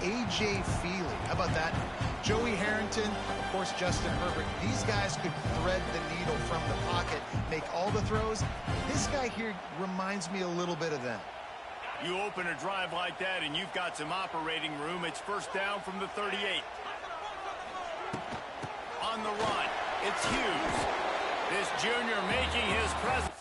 A.J. Feely. How about that? Joey Harrington, of course, Justin Herbert. These guys could thread the needle from the pocket, make all the throws. This guy here reminds me a little bit of them. You open a drive like that, and you've got some operating room. It's first down from the 38. On the run, it's Hughes. This junior making his presence.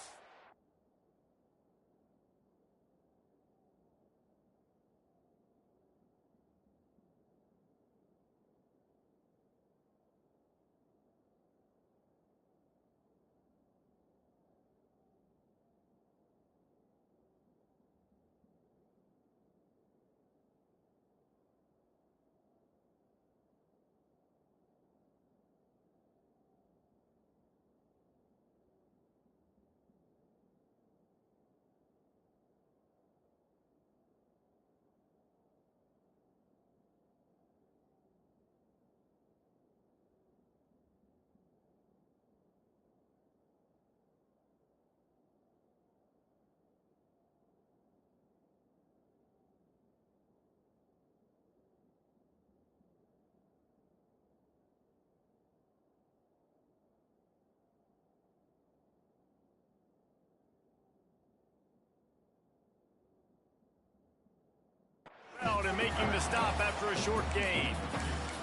And making the stop after a short gain.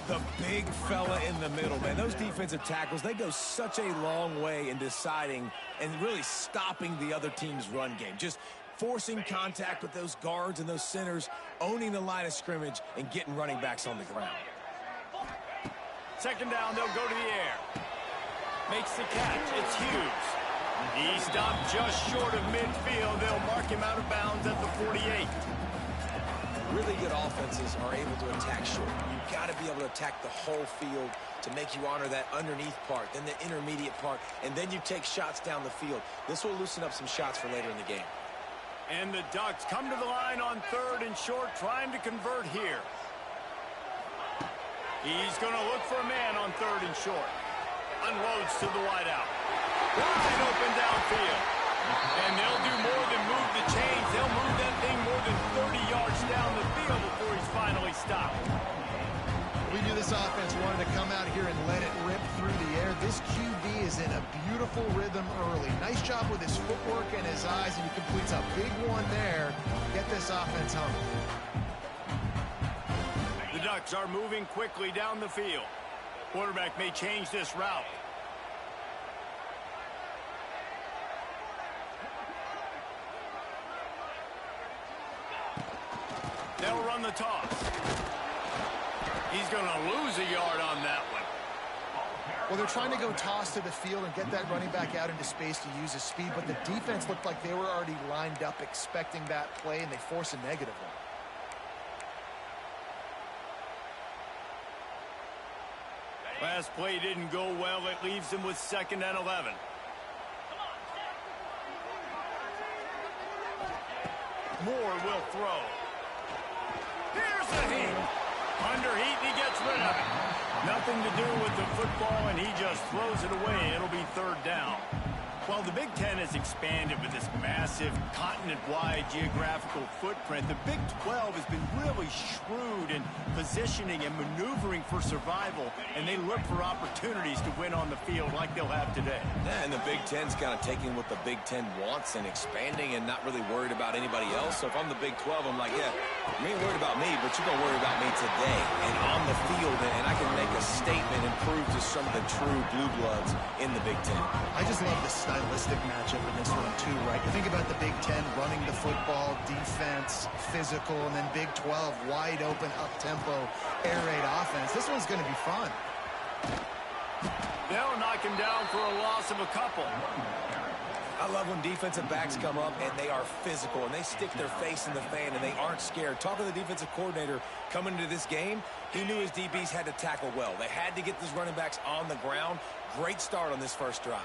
The big fella in the middle, man. Those defensive tackles, they go such a long way in deciding and really stopping the other team's run game. Just forcing contact with those guards and those centers, owning the line of scrimmage, and getting running backs on the ground. Second down, they'll go to the air. Makes the catch. It's Hughes. He stopped just short of midfield. They'll mark him out of bounds at the 48. Really good offenses are able to attack short. You've got to be able to attack the whole field to make you honor that underneath part, then the intermediate part, and then you take shots down the field. This will loosen up some shots for later in the game. And the Ducks come to the line on 3rd and short, trying to convert here. He's going to look for a man on 3rd and short. Unloads to the wideout. Wide open downfield. And they'll do more than move the chains. They'll move that thing more than 30 yards down the field before he's finally stopped. We knew this offense wanted to come out here and let it rip through the air. This QB is in a beautiful rhythm early. Nice job with his footwork and his eyes, and he completes a big one there. Get this offense humming. The Ducks are moving quickly down the field. Quarterback may change this route. They'll run the toss. He's going to lose a yard on that one. Well, they're trying to go toss to the field and get that running back out into space to use his speed, but the defense looked like they were already lined up expecting that play, and they force a negative one. Last play didn't go well. It leaves them with 2nd and 11. Moore will throw. Here's a heat. Under heat, he gets rid of it. Nothing to do with the football, and he just throws it away. It'll be 3rd down. Well, the Big Ten has expanded with this massive continent-wide geographical footprint. The Big 12 has been really shrewd in positioning and maneuvering for survival, and they look for opportunities to win on the field like they'll have today. Yeah, and the Big Ten's kind of taking what the Big Ten wants and expanding and not really worried about anybody else. So if I'm the Big 12, I'm like, yeah, you ain't worried about me, but you're going to worry about me today and on the field, and I can make a statement and prove to some of the true blue bloods in the Big Ten. I just love the stylistic matchup in this one too, right? You think about the Big Ten running the football, defense, physical, and then Big 12 wide open, up-tempo, air raid offense. This one's going to be fun. They'll knock him down for a loss of a couple. I love when defensive backs come up and they are physical and they stick their face in the fan and they aren't scared. Talk to the defensive coordinator coming into this game. He knew his DBs had to tackle well. They had to get these running backs on the ground. Great start on this first drive.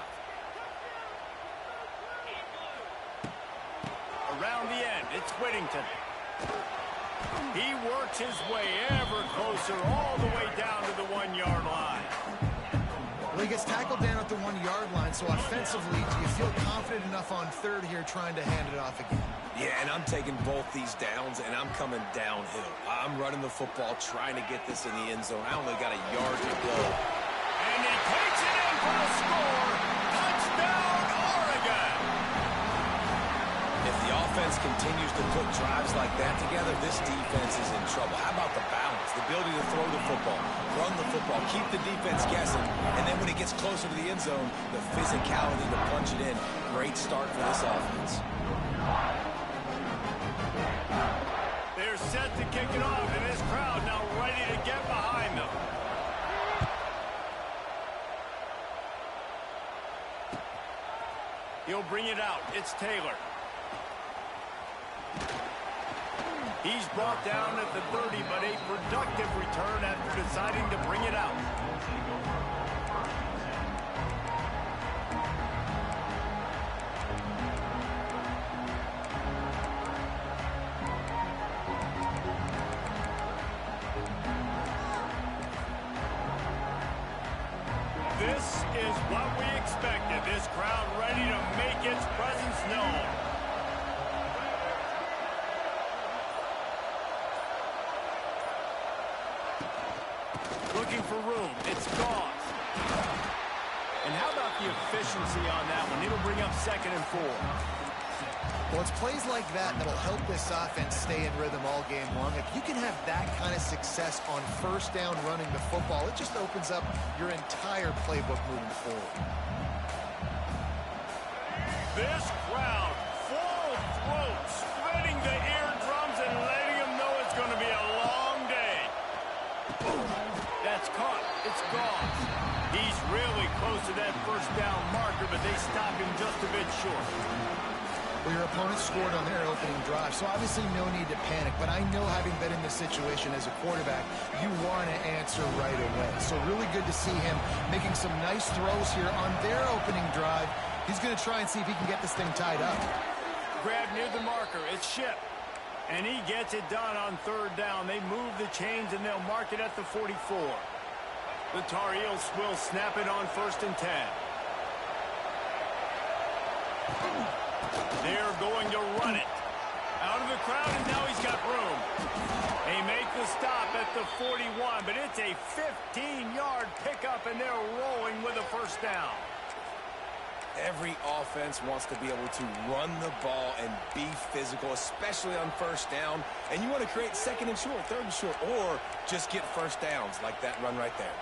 Around the end, it's Whittington. He works his way ever closer all the way down to the 1-yard line. Well, he gets tackled down at the 1-yard line, so offensively, do you feel confident enough on 3rd here trying to hand it off again? Yeah, and I'm taking both these downs, and I'm coming downhill. I'm running the football, trying to get this in the end zone. I only got a yard to go. And he takes it in for the score. Touchdown, Oregon! If the offense continues to put drives like that together, this defense is in trouble. How about the balance, the ability to throw the football, run the football, keep the defense guessing, and then when it gets closer to the end zone, the physicality to punch it in. Great start for this offense. They're set to kick it off, and this crowd now ready to get behind them. He'll bring it out. It's Taylor. He's brought down at the 30, but a productive return after deciding to bring it out. This is what we expected. This crowd ready to make its presence known. Looking for room. It's Goss. And how about the efficiency on that one? It'll bring up 2nd and 4. Well, it's plays like that that'll help this offense stay in rhythm all game long. If you can have that kind of success on first down running the football, it just opens up your entire playbook moving forward. This crowd, full throat, spreading the eardrums and letting them know it's going to be a long day. That's caught. It's gone. He's really close to that first down marker, but they stop him just a bit short. Well, your opponent scored on their opening drive, so obviously no need to panic. But I know, having been in this situation as a quarterback, you want to answer right away. So really good to see him making some nice throws here on their opening drive. He's going to try and see if he can get this thing tied up. Grab near the marker. It's Ship. And he gets it done on 3rd down. They move the chains, and they'll mark it at the 44. The Tar Heels will snap it on 1st and 10. They're going to run it. Out of the crowd, and now he's got room. They make the stop at the 41, but it's a 15-yard pickup, and they're rolling with a first down. Every offense wants to be able to run the ball and be physical, especially on first down. And you want to create 2nd and short, 3rd and short, or just get first downs like that run right there.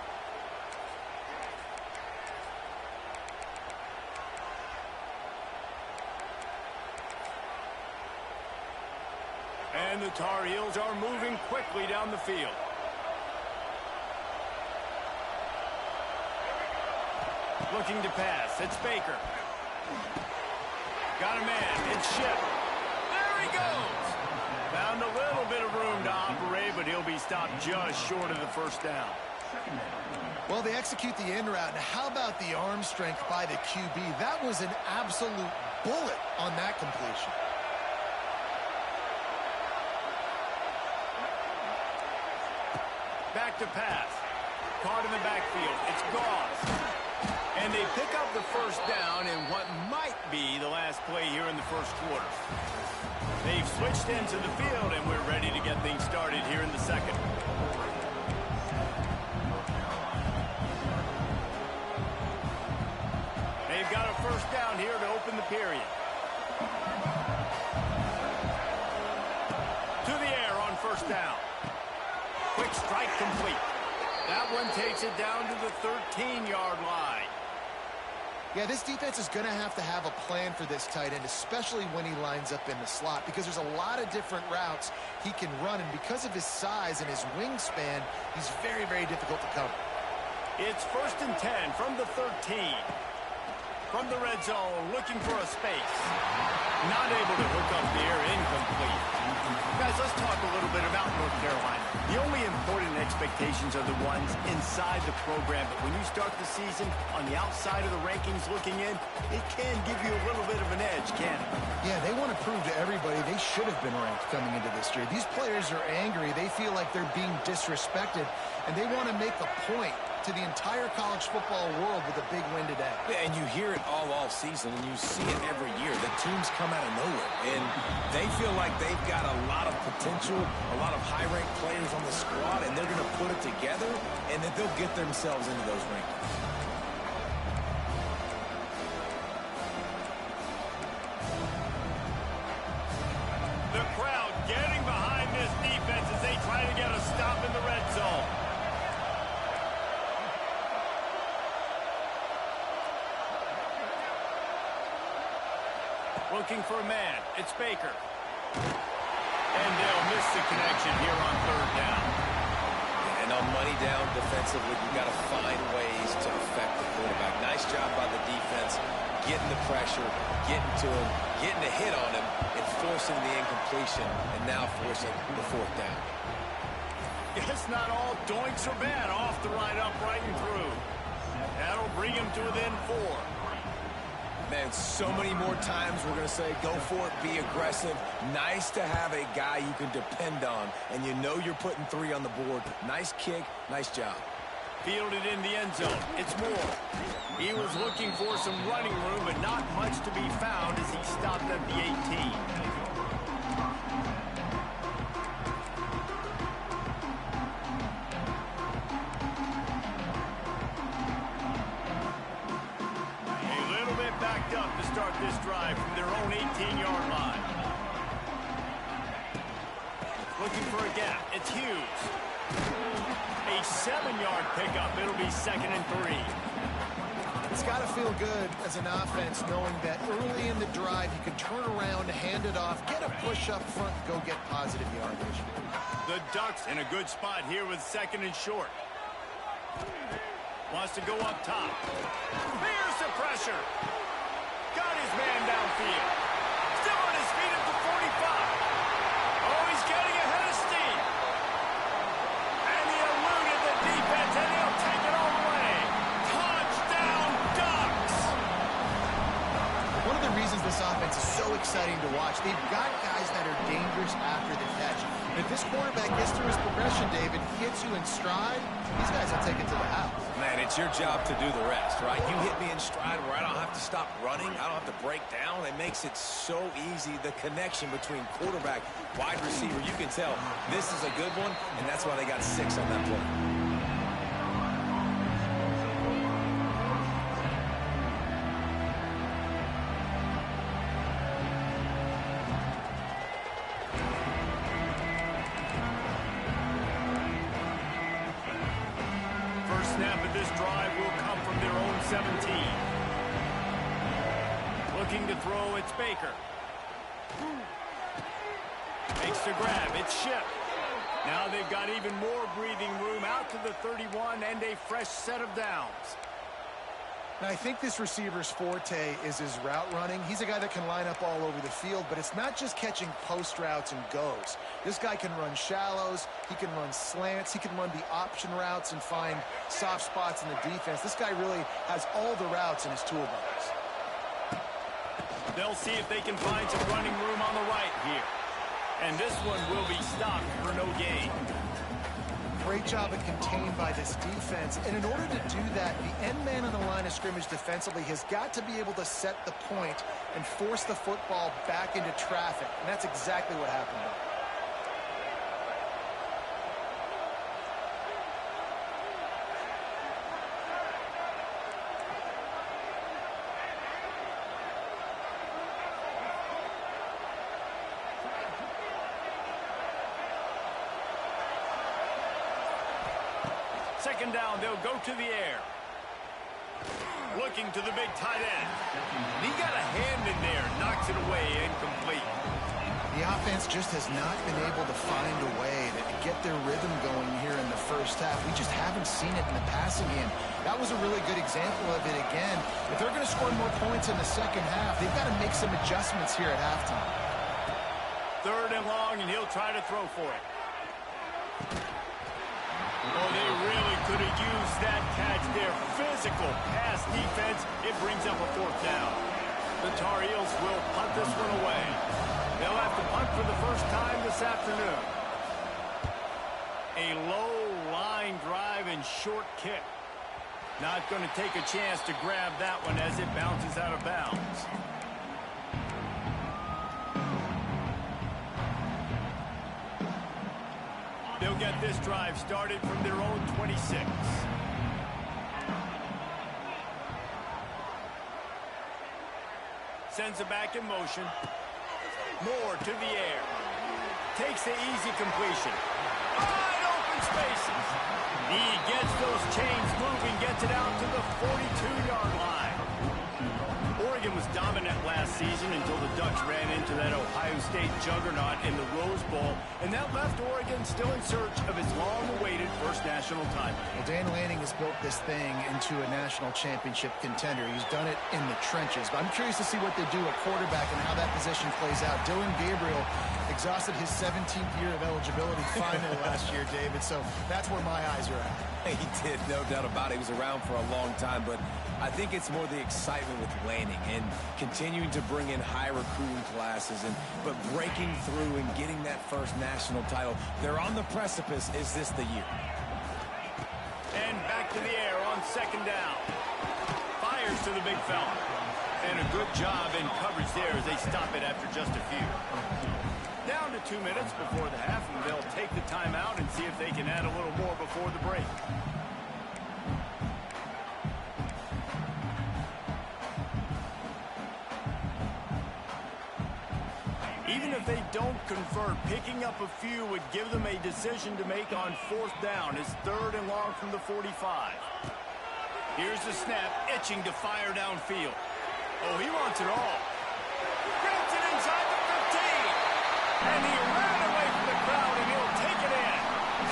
And the Tar Heels are moving quickly down the field. Looking to pass. It's Baker. Got a man. It's Ship. There he goes. Found a little bit of room to operate, but he'll be stopped just short of the first down. Well, they execute the in route. Now, how about the arm strength by the QB? That was an absolute bullet on that completion. Back to pass. Caught in the backfield. It's Goss. And they pick up the first down in what might be the last play here in the first quarter. They've switched into the field, and we're ready to get things started here in the second. They've got a first down here to open the period. To the air on first down. Quick strike complete. That one takes it down to the 13-yard line. Yeah, this defense is going to have a plan for this tight end, especially when he lines up in the slot, because there's a lot of different routes he can run, and because of his size and his wingspan, he's very, very difficult to cover. It's 1st and 10 from the 13. From the red zone, looking for a space. Not able to hook up there, incomplete. Guys, let's talk a little bit about North Carolina. The only important expectations are the ones inside the program, but when you start the season on the outside of the rankings looking in, it can give you a little bit of an edge, can't it? Yeah, they want to prove to everybody they should have been ranked coming into this year. These players are angry. They feel like they're being disrespected, and they want to make a point to the entire college football world with a big win today. Yeah, and you hear it all season, and you see it every year. The teams come out of nowhere, and they feel like they've got a lot of potential, a lot of high-ranked players on the squad, and they're going to put it together, and then they'll get themselves into those rankings. The crowd getting behind this defense as they try to get a stop in the red zone. Looking for a man. It's Baker. And they'll miss the connection here on third down. And on money down defensively, you've got to find ways to affect the quarterback. Nice job by the defense, getting the pressure, getting to him, getting a hit on him, and forcing the incompletion, and now forcing the fourth down. Guess not all doinks are bad. Off the right, upright, and through. That'll bring him to within 4. Man, so many more times we're going to say, go for it, be aggressive. Nice to have a guy you can depend on, and you know you're putting 3 on the board. Nice kick, nice job. Fielded in the end zone. It's Moore. He was looking for some running room, but not much to be found as he stopped at the 18. Backed up to start this drive from their own 18-yard line. Looking for a gap. It's Hughes. A 7-yard pickup. It'll be 2nd and 3. It's got to feel good as an offense knowing that early in the drive you can turn around, hand it off, get a push up front, go get positive yardage. The Ducks in a good spot here with 2nd and short. Wants to go up top. Here's the pressure. Got his man downfield. Still on his feet at the 45. Oh, he's getting ahead of steam. And he eluded the defense, and he'll take it all the way. Touchdown, Ducks! One of the reasons this offense is so exciting to watch, they've got guys that are dangerous after the catch. And if this quarterback gets through his progression, David, gets you in stride, these guys will take it to the house. Man, it's your job to do the rest, right? You hit me in stride where I don't have to stop running. I don't have to break down. It makes it so easy, the connection between quarterback, wide receiver. You can tell this is a good one, and that's why they got 6 on that play. Snap of this drive will come from their own 17. Looking to throw, it's Baker. Makes the grab, it's Ship. Now they've got even more breathing room out to the 31 and a fresh set of downs. Now, I think this receiver's forte is his route running. He's a guy that can line up all over the field, but it's not just catching post routes and goes. This guy can run shallows, he can run slants, he can run the option routes and find soft spots in the defense. This guy really has all the routes in his toolbox. They'll see if they can find some running room on the right here. And this one will be stopped for no gain. Great job of contained by this defense. And in order to do that, the end man on the line of scrimmage defensively has got to be able to set the point and force the football back into traffic. And that's exactly what happened there. Second down, they'll go to the air. Looking to the big tight end. He got a hand in there, knocks it away, incomplete. The offense just has not been able to find a way to get their rhythm going here in the first half. We just haven't seen it in the passing game. That was a really good example of it again. If they're going to score more points in the second half, they've got to make some adjustments here at halftime. Third and long, and he'll try to throw for it. Oh, they really could have used that catch there. Physical pass defense. It brings up a fourth down. The Tar Heels will punt this one away. They'll have to punt for the first time this afternoon. A low line drive and short kick. Not going to take a chance to grab that one as it bounces out of bounds. They'll get this drive started from their own 26. Sends it back in motion. Moore to the air. Takes the easy completion. Wide open spaces. He gets those chains moving, gets it out to the 42-yard line. Oregon was dominant last season until the Ducks ran into that Ohio State juggernaut in the Rose Bowl, and that left Oregon still in search of its long-awaited first national title. Well, Dan Lanning has built this thing into a national championship contender. He's done it in the trenches. But I'm curious to see what they do at quarterback and how that position plays out. Dillon Gabriel exhausted his 17th year of eligibility finally last year, David, so that's where my eyes are at. He did, no doubt about it. He was around for a long time, but I think it's more the excitement with Lanning and continuing to bring in high recruiting classes, but breaking through and getting that first national title. They're on the precipice. Is this the year? And back to the air on second down. Fires to the big fella. And a good job in coverage there as they stop it after just a few. Down to 2 minutes before the half, and they'll take the timeout and see if they can add a little more before the break. Even if they don't convert, picking up a few would give them a decision to make on fourth down. It's 3rd and long from the 45. Here's the snap, itching to fire downfield. Oh, he wants it all. Grabs it inside the 15. And he ran away from the crowd, and he'll take it in.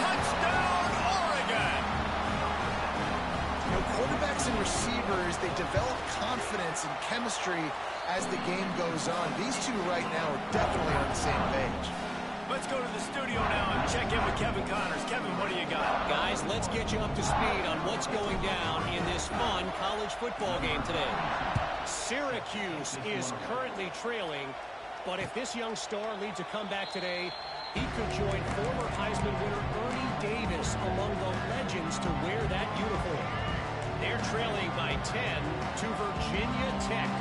Touchdown, Oregon! You know, quarterbacks and receivers, they develop confidence and chemistry as the game goes on. These two right now are definitely on the same page. Let's go to the studio now and check in with Kevin Connors. Kevin, what do you got? Guys, let's get you up to speed on what's going down in this fun college football game today. Syracuse is currently trailing, but if this young star leads a comeback today, he could join former Heisman winner Ernie Davis among the legends to wear that uniform. They're trailing by 10 to Virginia Tech.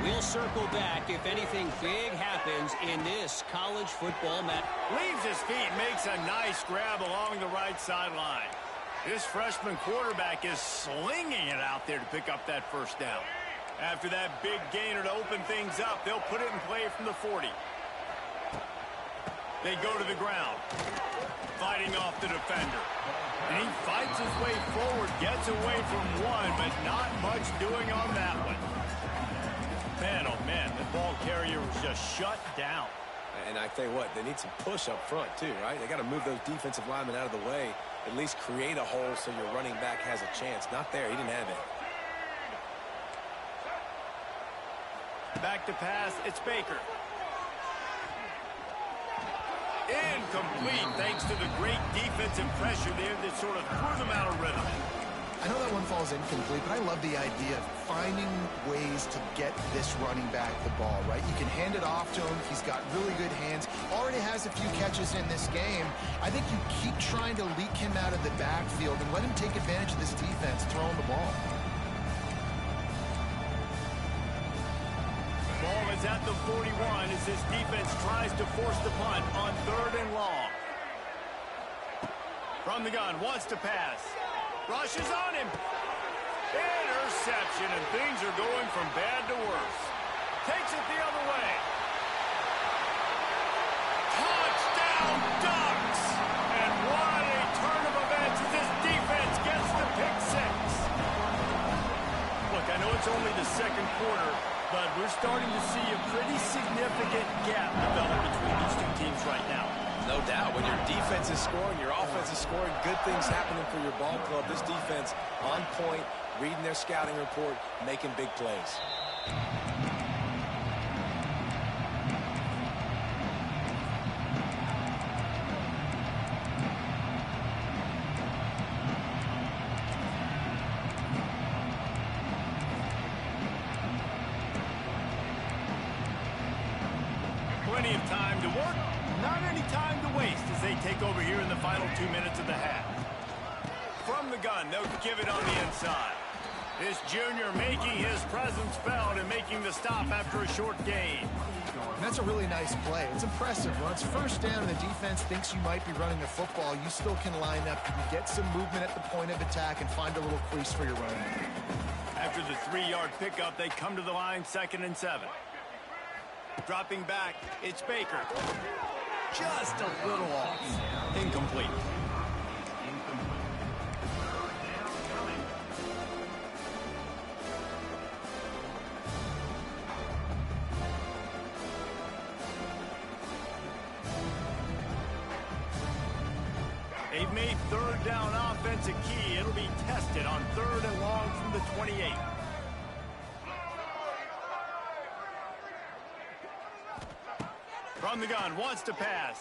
We'll circle back if anything big happens in this college football match. Leaves his feet, makes a nice grab along the right sideline. This freshman quarterback is slinging it out there to pick up that first down. After that big gainer to open things up, they'll put it in play from the 40. They go to the ground, fighting off the defender. And he fights his way forward, gets away from one, but not much doing on that one. Man, oh man, the ball carrier was just shut down. And I tell you what, they need some push up front too, right? They got to move those defensive linemen out of the way, at least create a hole so your running back has a chance. Not there, he didn't have it. Back to pass, it's Baker. Incomplete, thanks to the great defensive pressure there that sort of threw them out of rhythm. I know that one falls incomplete, but I love the idea of finding ways to get this running back the ball, right? You can hand it off to him. He's got really good hands. Already has a few catches in this game. I think you keep trying to leak him out of the backfield and let him take advantage of this defense throwing the ball. Ball is at the 41 as this defense tries to force the punt on 3rd and long. From the gun, wants to pass. Rushes on him. Interception, and things are going from bad to worse. Takes it the other way. Touchdown, Ducks! And what a turn of events as this defense gets the pick six. Look, I know it's only the second quarter, but we're starting to see a pretty significant gap develop between these two teams right now. No doubt. When your defense is scoring, your offense is scoring, good things happening for your ball club. This defense on point, reading their scouting report, making big plays. Plenty of time to work, not any time to waste as they take over here in the final 2 minutes of the half. From the gun, they'll give it on the inside. This junior making his presence felt and making the stop after a short gain. And that's a really nice play. It's impressive. When it's first down and the defense thinks you might be running the football, you still can line up. You can get some movement at the point of attack and find a little crease for your running. After the 3-yard pickup, they come to the line, 2nd and 7. Dropping back, it's Baker. Just a little off. Incomplete. They've made 3rd down offense a key. It'll be tested on 3rd and long from the 28. From the gun, wants to pass.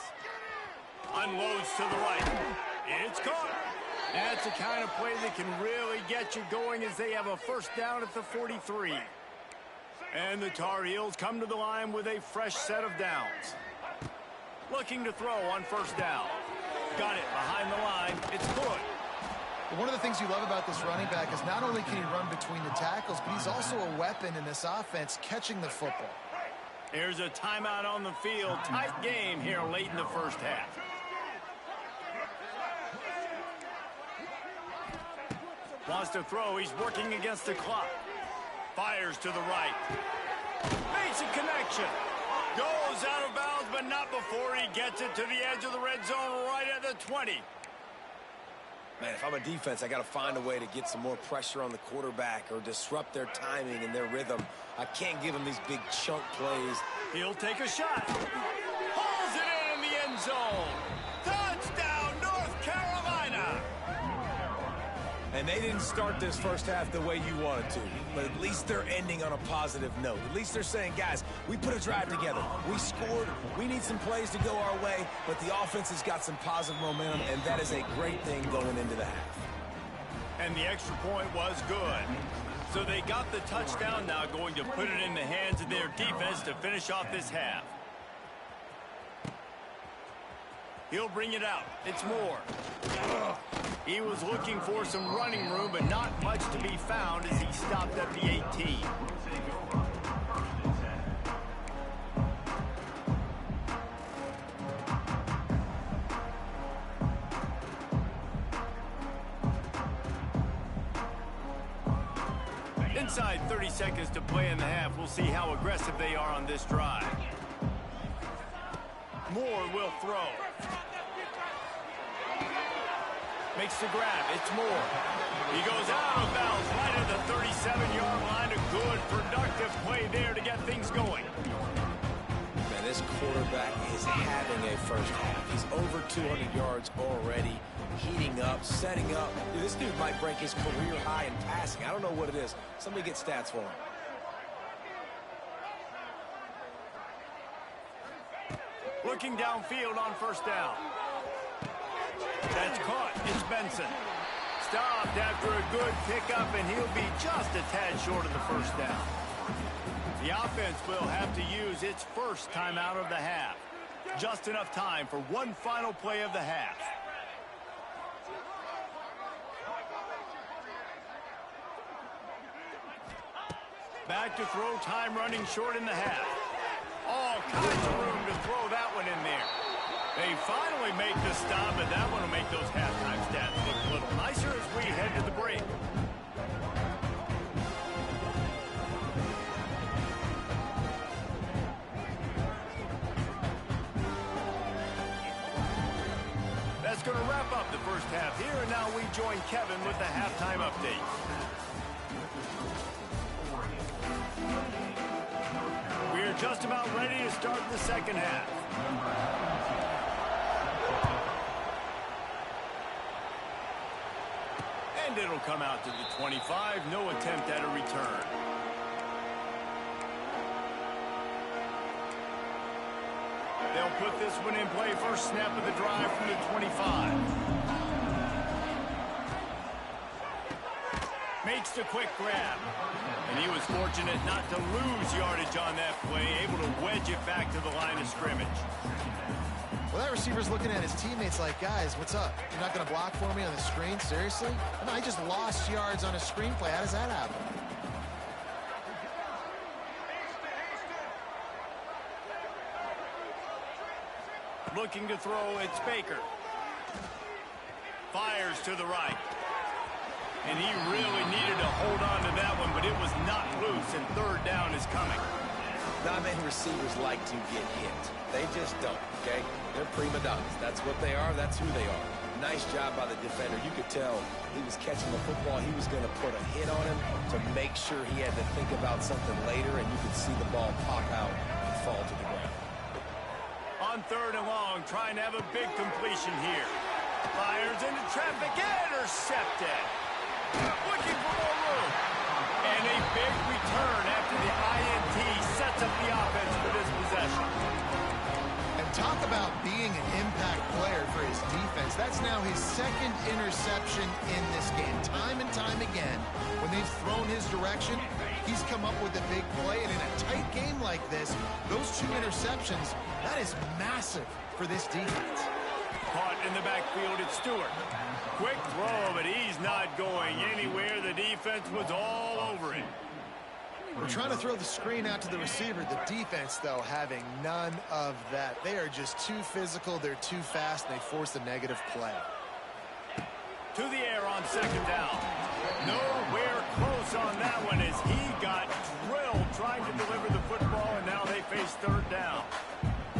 Unloads to the right. It's caught. That's the kind of play that can really get you going as they have a 1st down at the 43. And the Tar Heels come to the line with a fresh set of downs. Looking to throw on 1st down. Got it behind the line. It's good. One of the things you love about this running back is not only can he run between the tackles, but he's also a weapon in this offense catching the football. Here's a timeout on the field. Tight game here late in the 1st half. Wants to throw. He's working against the clock. Fires to the right. Makes a connection. Goes out of bounds, but not before he gets it to the edge of the red zone right at the 20. Man, if I'm a defense, I got to find a way to get some more pressure on the quarterback or disrupt their timing and their rhythm. I can't give them these big chunk plays. He'll take a shot. Pulls it in the end zone. Touchdown, North Carolina. And they didn't start this 1st half the way you wanted to, but at least they're ending on a positive note. At least they're saying, guys, we put a drive together. We scored. We need some plays to go our way, but the offense has got some positive momentum, and that is a great thing going into the half. And the extra point was good. So they got the touchdown, now going to put it in the hands of their defense to finish off this half. He'll bring it out. It's Moore. He was looking for some running room, but not much to be found as he stopped at the 18. Inside 30 seconds to play in the half. We'll see how aggressive they are on this drive. Moore will throw. Makes the grab. It's Moore. He goes out of bounds right at the 37-yard line. A good, productive play there to get things going. Man, this quarterback is having a 1st half. He's over 200 yards already, heating up, setting up. Dude, this dude might break his career high in passing. I don't know what it is. Somebody get stats for him. Looking downfield on 1st down. That's caught. It's Benson. Stopped after a good pickup, and he'll be just a tad short of the 1st down. The offense will have to use its 1st timeout of the half. Just enough time for one final play of the half. Back to throw, time running short in the half. All kinds of room to throw that one in there. They finally make the stop, but that one will make those halftime stats look a little nicer as we head to the break. That's going to wrap up the 1st half here, and now we join Kevin with the halftime update. We're just about ready to start the 2nd half. And it'll come out to the 25. No attempt at a return. They'll put this one in play. 1st snap of the drive from the 25. Makes the quick grab. And he was fortunate not to lose yardage on that play, able to wedge it back to the line of scrimmage. Well, Well, that receiver's looking at his teammates like, guys, what's up? You're not going to block for me on the screen? Seriously? I just lost yards on a screenplay. How does that happen? Looking to throw, it's Baker. Fires to the right. And he really needed to hold on to that one, but it was not loose, and third down is coming. Not many receivers like to get hit. They just don't, okay? They're prima donnas. That's what they are. That's who they are. Nice job by the defender. You could tell he was catching the football. He was going to put a hit on him to make sure he had to think about something later, and you could see the ball pop out and fall to the ground. On third and long, trying to have a big completion here. Fires into traffic, intercepted. Looking for more room. And a big return after the INT sets up the offense for this possession. And talk about being an impact player for his defense. That's now his second interception in this game. Time and time again, when they've thrown his direction, he's come up with a big play. And in a tight game like this, those 2 interceptions, that is massive for this defense. Caught in the backfield, it's Stewart. Quick throw, but he's not going anywhere. The defense was all over him. We're trying to throw the screen out to the receiver. The defense, though, having none of that. They are just too physical. They're too fast, and they force a negative play. To the air on second down. Nowhere close on that one as he got drilled trying to deliver the football, and now they face third down.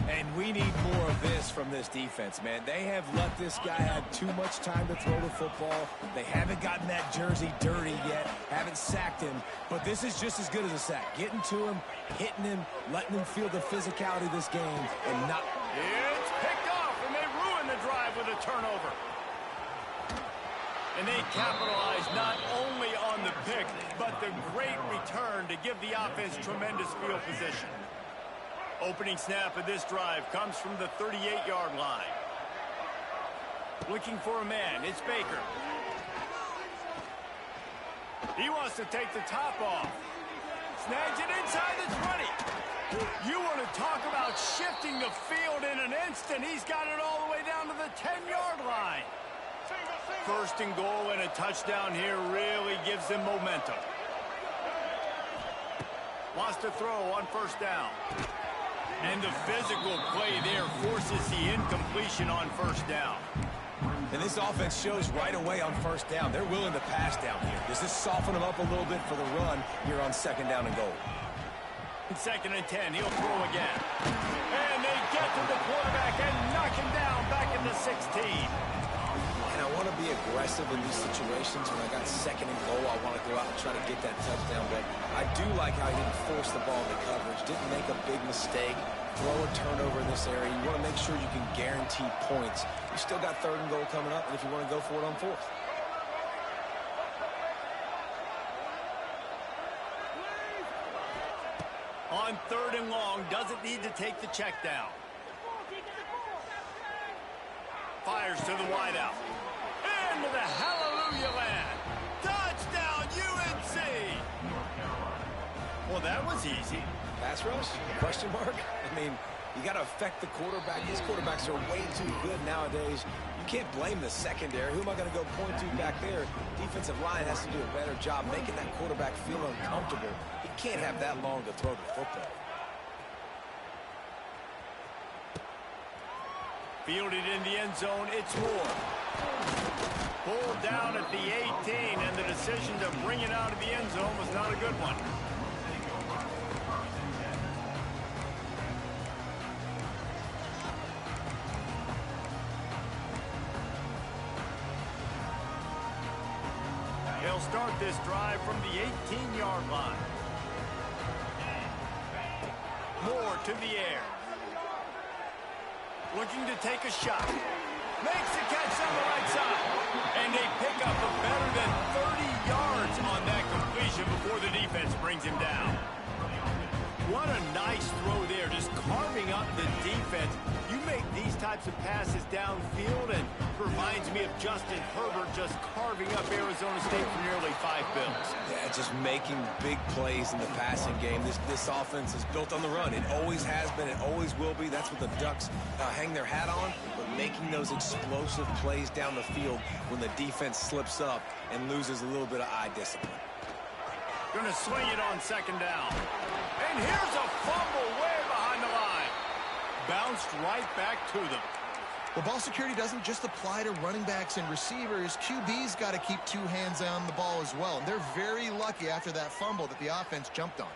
And we need more of this from this defense, man. They have let this guy have too much time to throw the football. They haven't gotten that jersey dirty yet, haven't sacked him. But this is just as good as a sack. Getting to him, hitting him, letting him feel the physicality of this game, and not... It's picked off, and they ruin the drive with a turnover. And they capitalize not only on the pick, but the great return to give the offense tremendous field position. Opening snap of this drive comes from the 38-yard line. Looking for a man, it's Baker. He wants to take the top off. Snags it inside the 20. You want to talk about shifting the field in an instant. He's got it all the way down to the 10-yard line. First and goal and a touchdown here really gives them momentum. Wants to throw on first down. And the physical play there forces the incompletion on first down. And this offense shows right away on first down. They're willing to pass down here. Does this soften them up a little bit for the run here on second down and goal? Second and 10, he'll throw again. And they get to the quarterback and knock him down back at the 16. And I want to be aggressive in these situations. When I got second and goal, I want to go out and try to get that touchdown. But I do like how he didn't force the ball into coverage, didn't make a big mistake, throw a turnover in this area. You want to make sure you can guarantee points. You still got third and goal coming up, and if you want to go for it on fourth. On third and long, doesn't need to take the check down. Fires to the wideout. Into the hallelujah land. Touchdown, UNC! Well, that was easy. Pass rush? Question mark? I mean, you got to affect the quarterback. These quarterbacks are way too good nowadays. You can't blame the secondary. Who am I going to go point to back there? Defensive line has to do a better job making that quarterback feel uncomfortable. He can't have that long to throw the football. Fielded in the end zone, it's Moore. Pulled down at the 18, and the decision to bring it out of the end zone was not a good one. They'll start this drive from the 18-yard line. Moore to the air. Looking to take a shot. Makes the catch on the right side. And they pick up a better than 30 yards on that completion before the defense brings him down. What a nice throw there, just carving up the defense. You make these types types of passes downfield, and reminds me of Justin Herbert just carving up Arizona State for nearly 5 bills. Yeah, just making big plays in the passing game. This offense is built on the run. It always has been. It always will be. That's what the Ducks hang their hat on. But making those explosive plays down the field when the defense slips up and loses a little bit of eye discipline. Going to swing it on 2nd down. And here's a fumble way behind the line. Bounced right back to them. Well, ball security doesn't just apply to running backs and receivers. QB's got to keep 2 hands on the ball as well. And they're very lucky after that fumble that the offense jumped on.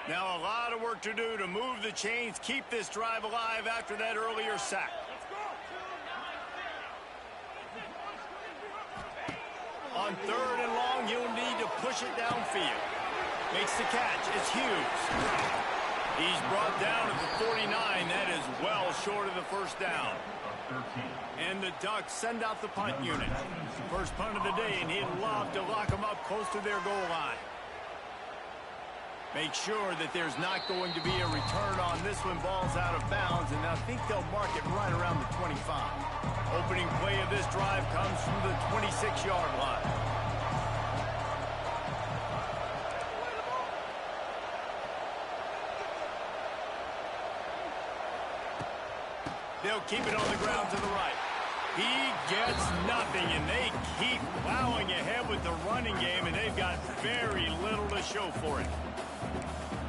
Now a lot of work to do to move the chains, keep this drive alive after that earlier sack. On 3rd and long, he'll need to push it downfield. Makes the catch. It's Hughes. He's brought down at the 49. That is well short of the 1st down. And the Ducks send out the punt unit. First punt of the day, and he'd love to lock them up close to their goal line. Make sure that there's not going to be a return on this when ball's out of bounds, and I think they'll mark it right around the 25. Opening play of this drive comes from the 26-yard line. They'll keep it on the ground to the right. He gets nothing, and they keep plowing ahead with the running game, and they've got very little to show for it.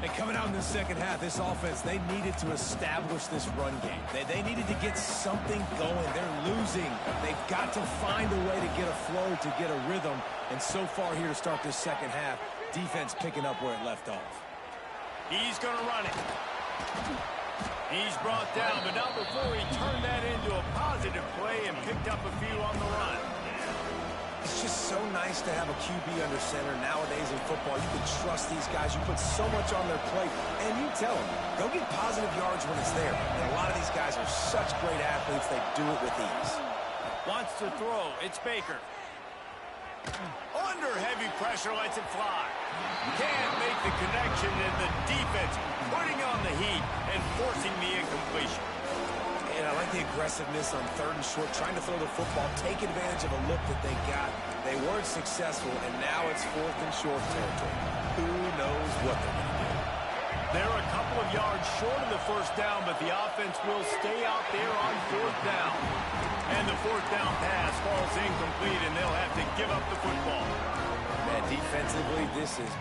And coming out in the second half, this offense, they needed to establish this run game. They needed to get something going. They're losing. They've got to find a way to get a flow, to get a rhythm. And so far here to start this second half, defense picking up where it left off. He's going to run it. He's brought down, but not before he turned that into a positive play and picked up a few on the run. It's just so nice to have a QB under center nowadays in football. You can trust these guys. You put so much on their plate, and you tell them, go get positive yards when it's there. And a lot of these guys are such great athletes, they do it with ease. Wants to throw. It's Baker. Under heavy pressure, lets it fly. Can't make the connection, and the defense putting on the heat and forcing the incompletion. And I like the aggressiveness on 3rd and short, trying to throw the football, take advantage of a look that they got. They weren't successful, and now it's 4th and short territory. Who knows what they're going to do? They're a couple of yards short of the 1st down, but the offense will stay out there on 4th down. And the 4th down pass falls incomplete, and they'll have to give up the football. Man, defensively, this is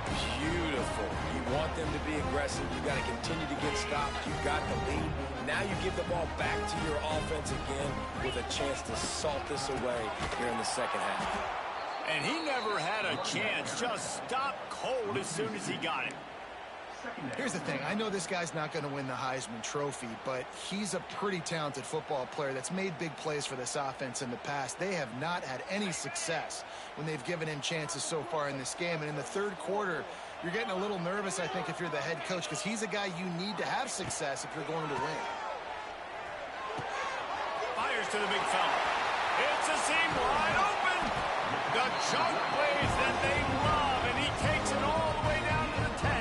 beautiful. You want them to be aggressive. You got to continue to get stops. You've got the lead. Now you give the ball back to your offense again with a chance to salt this away here in the second half. And he never had a chance. Just stopped cold as soon as he got it. Here's the thing. I know this guy's not going to win the Heisman Trophy, but he's a pretty talented football player that's made big plays for this offense in the past. They have not had any success when they've given him chances so far in this game. And in the 3rd quarter, you're getting a little nervous, I think, if you're the head coach, because he's a guy you need to have success if you're going to win. Fires to the big fella. It's a seam wide open. The chunk plays that they love, and he takes it all the way down to the 10.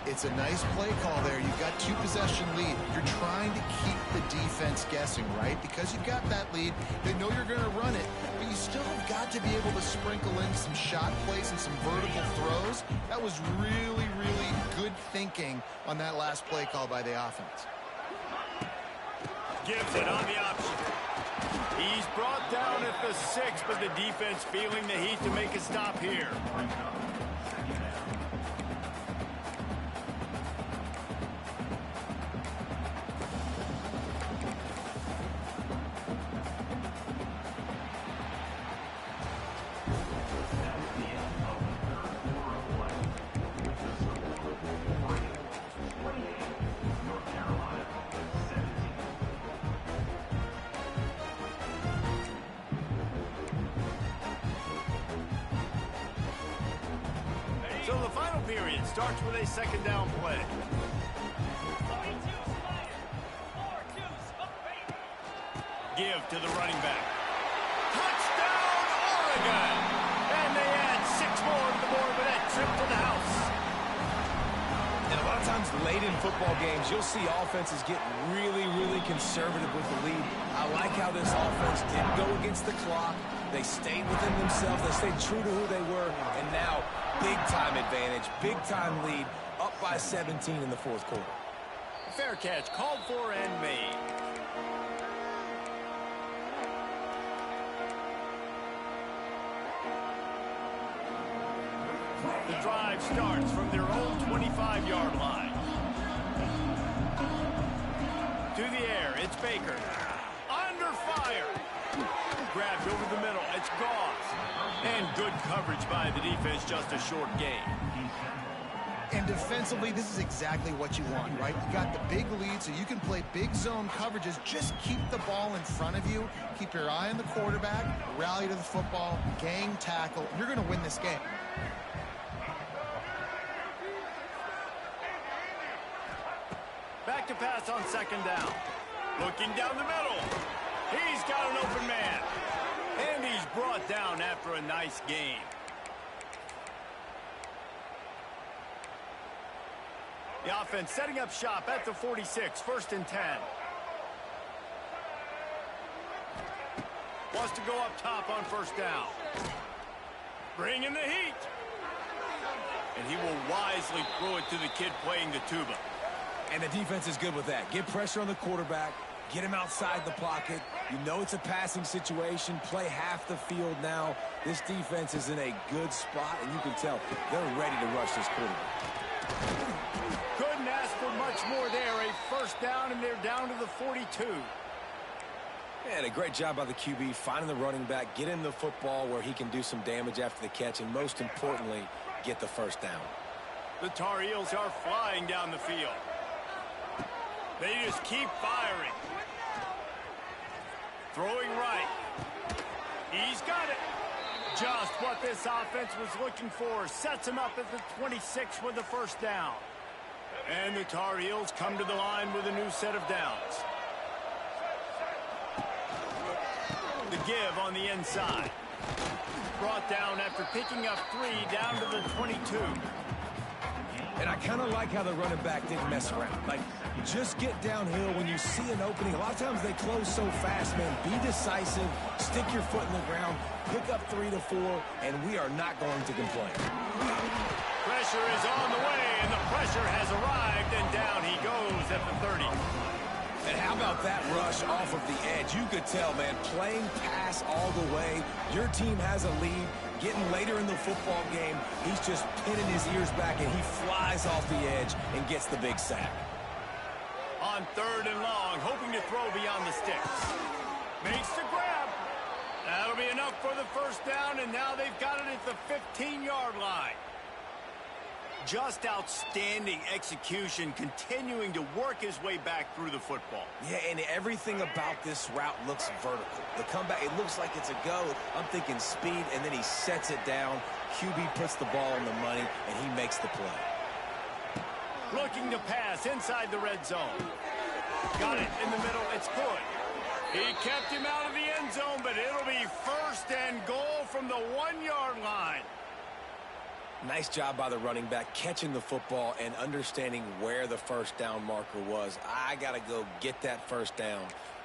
It's a nice play call there. You've got 2-possession lead. You're trying to keep the defense guessing, right? Because you've got that lead, they know you're going to run it, but you still have got to be able to sprinkle in some shot plays and some vertical throws. That was really, really good thinking on that last play call by the offense. Gives it on the option. He's brought down at the 6, but the defense feeling the heat to make a stop here. So the final period starts with a 2nd down play. Give to the running back. Touchdown, Oregon! of times late in football games, you'll see offenses get really, really conservative with the lead. I like how this offense didn't go against the clock. They stayed within themselves. They stayed true to who they were. And now, big-time advantage, big-time lead, up by 17 in the fourth quarter. Fair catch, called for and made. The drive starts from their own 25-yard line. To the air, it's Baker. Under fire. Grabbed over the middle, it's Goss. And good coverage by the defense, just a short gain. And defensively, this is exactly what you want, right? You got the big lead, so you can play big zone coverages. Just keep the ball in front of you. Keep your eye on the quarterback. Rally to the football. Gang tackle. You're going to win this game. Back to pass on second down. Looking down the middle. He's got an open man. And he's brought down after a nice gain. The offense setting up shop at the 46, 1st and 10. Wants to go up top on 1st down. Bring in the heat. And he will wisely throw it to the kid playing the tuba. And the defense is good with that. Get pressure on the quarterback. Get him outside the pocket. You know it's a passing situation. Play half the field now. This defense is in a good spot, and you can tell they're ready to rush this quarterback. Couldn't ask for much more there. A 1st down, and they're down to the 42. And a great job by the QB finding the running back, get him the football where he can do some damage after the catch, and most importantly, get the 1st down. The Tar Heels are flying down the field. They just keep firing. Throwing right. He's got it. Just what this offense was looking for. Sets him up at the 26 with the 1st down. And the Tar Heels come to the line with a new set of downs. The give on the inside. Brought down after picking up 3 down to the 22. And I kind of like how the running back didn't mess around. Like, just get downhill when you see an opening. A lot of times they close so fast, man. Be decisive. Stick your foot in the ground. Pick up 3 to 4, and we are not going to complain. Pressure is on the way, and the pressure has arrived, and down he goes at the 30. And how about that rush off of the edge? You could tell, man, playing pass all the way. Your team has a lead. Getting later in the football game, he's just pinning his ears back, and he flies off the edge and gets the big sack. On 3rd and long, hoping to throw beyond the sticks. Makes the grab. That'll be enough for the 1st down, and now they've got it at the 15-yard line. Just outstanding execution, continuing to work his way back through the football. Yeah, and everything about this route looks vertical. The comeback, it looks like it's a go. I'm thinking speed, and then he sets it down. QB puts the ball on the money, and he makes the play. Looking to pass inside the red zone. Got it in the middle. It's good. He kept him out of the end zone, but it'll be 1st and goal from the 1-yard line. Nice job by the running back catching the football and understanding where the 1st down marker was. I got to go get that 1st down.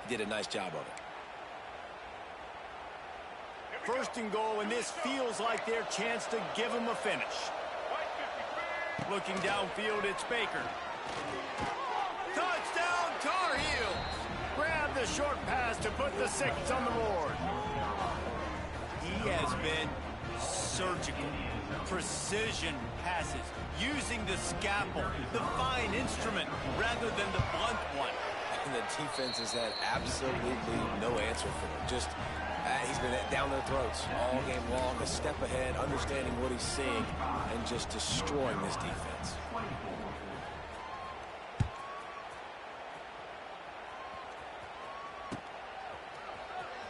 He did a nice job of it. 1st and goal, and this feels like their chance to give him a finish. Looking downfield, it's Baker. Touchdown, Tar Heels! Grab the short pass to put the 6 on the board. He has been surgical. Precision passes, using the scalpel, the fine instrument, rather than the blunt one. And the defense has had absolutely no answer for him. Just, he's been down their throats all game long, a step ahead, understanding what he's seeing, and just destroying this defense.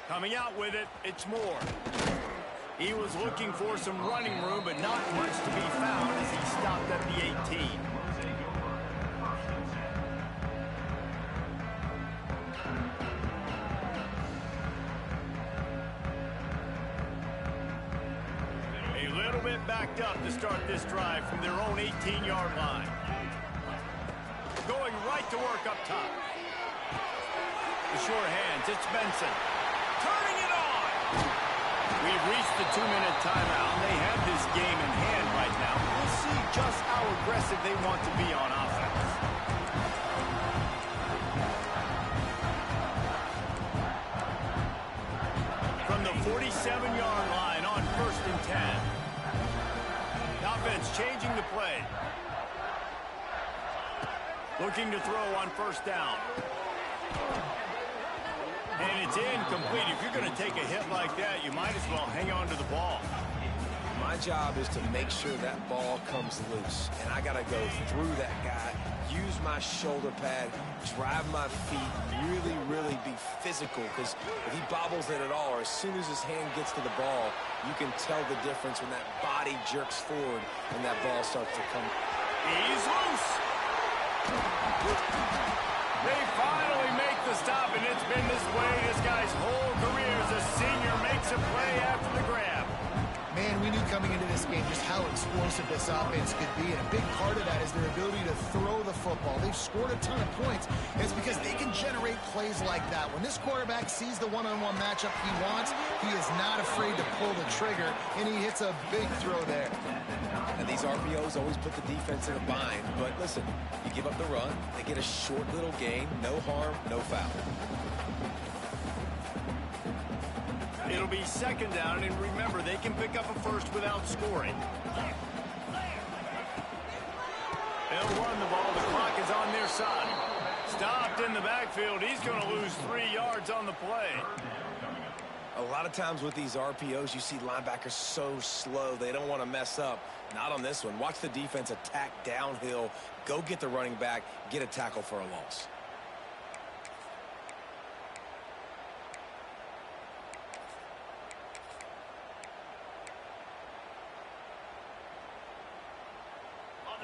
Coming out with it, it's Moore. He was looking for some running room, but not much to be found as he stopped at the 18. A little bit backed up to start this drive from their own 18-yard line. going right to work up top. The short hands, it's Benson. Turning it on! We've reached the 2-minute timeout. They have this game in hand right now. We'll see just how aggressive they want to be on offense. From the 47-yard line on 1st and 10. The offense changing the play. Looking to throw on 1st down. And it's incomplete. If you're going to take a hit like that, you might as well hang on to the ball. My job is to make sure that ball comes loose. And I got to go through that guy, use my shoulder pad, drive my feet, really be physical. Because if he bobbles it at all, or as soon as his hand gets to the ball, you can tell the difference when that body jerks forward and that ball starts to come. He's loose. They finally make the stop, and it's been this way this guy's whole career as a senior makes a play after the grab. Man, we knew coming into this game just how explosive this offense could be, and a big part of that is their ability to throw the football. They've scored a ton of points, and it's because they can generate plays like that. When this quarterback sees the one-on-one matchup he wants, he is not afraid to pull the trigger, and he hits a big throw there. And these RPOs always put the defense in a bind, but listen, you give up the run, they get a short little gain, no harm, no foul. It'll be 2nd down, and remember, they can pick up a first without scoring. They'll run the ball. The clock is on their side. Stopped in the backfield. He's going to lose 3 yards on the play. A lot of times with these RPOs, you see linebackers so slow, they don't want to mess up. Not on this one. Watch the defense attack downhill, go get the running back, get a tackle for a loss.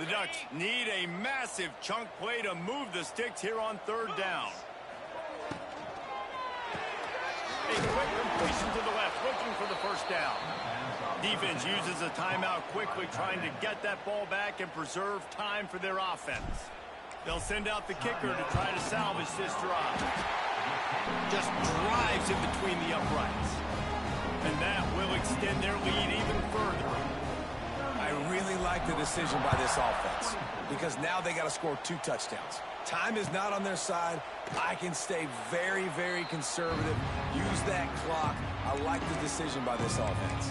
The Ducks need a massive chunk play to move the sticks here on 3rd down. A quick completion to the left, looking for the 1st down. Defense uses a timeout quickly, trying to get that ball back and preserve time for their offense. They'll send out the kicker to try to salvage this drive. Just drives in between the uprights. And that will extend their lead even further. I really like the decision by this offense because now they got to score 2 touchdowns. Time is not on their side. I can stay very conservative, use that clock. I like the decision by this offense.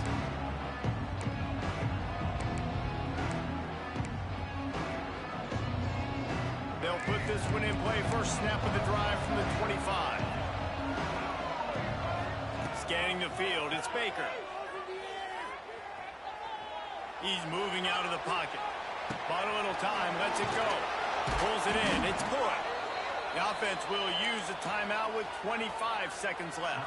They'll put this one in play. First snap of the drive from the 25. Scanning the field, it's Baker. He's moving out of the pocket. Bought a little time, lets it go. Pulls it in, it's good. The offense will use a timeout with 25 seconds left.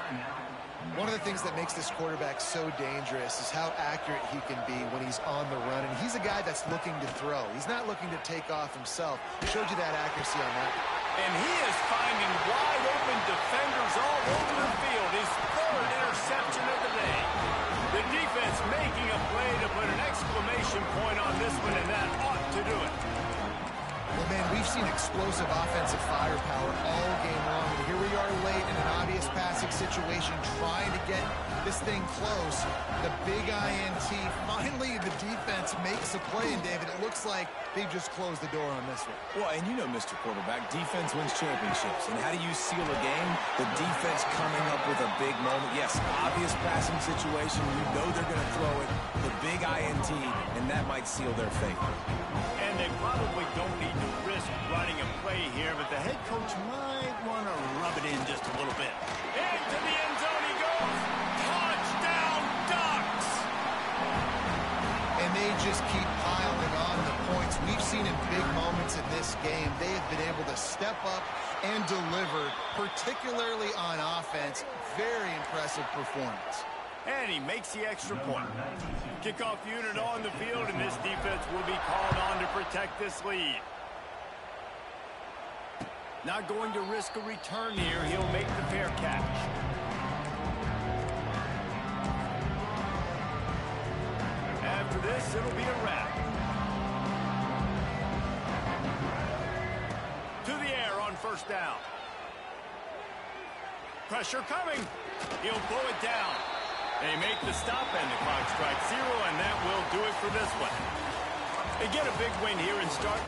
One of the things that makes this quarterback so dangerous is how accurate he can be when he's on the run. And he's a guy that's looking to throw. He's not looking to take off himself. Showed you that accuracy on that. And he is finding wide open defenders all over the field. His 3rd interception of the day. The defense making a play to put an exclamation point on this one, and that ought to do it. Well, man, we've seen explosive offensive firepower all game long. And here we are late in an obvious passing situation trying to get this thing close. The big INT. Finally, the defense makes a play. And, David, it looks like they've just closed the door on this one. Well, and you know, Mr. Quarterback, defense wins championships. And how do you seal a game? The defense coming up with a big moment. Yes, obvious passing situation. You know they're going to throw it. The big INT, and that might seal their fate. And they probably don't need to risk running a play here, but the head coach might want to rub it in just a little bit. Into the end zone he goes. Touchdown, Ducks! And they just keep piling on the points. We've seen in big moments in this game, they have been able to step up and deliver, particularly on offense. Very impressive performance. And he makes the extra point. Kickoff unit on the field, and this defense will be called on to protect this lead. Not going to risk a return here. He'll make the fair catch. After this, it'll be a wrap. first down. Pressure coming. He'll blow it down. They make the stop, and the clock strikes 0, and that will do it for this one. They get a big win here and start.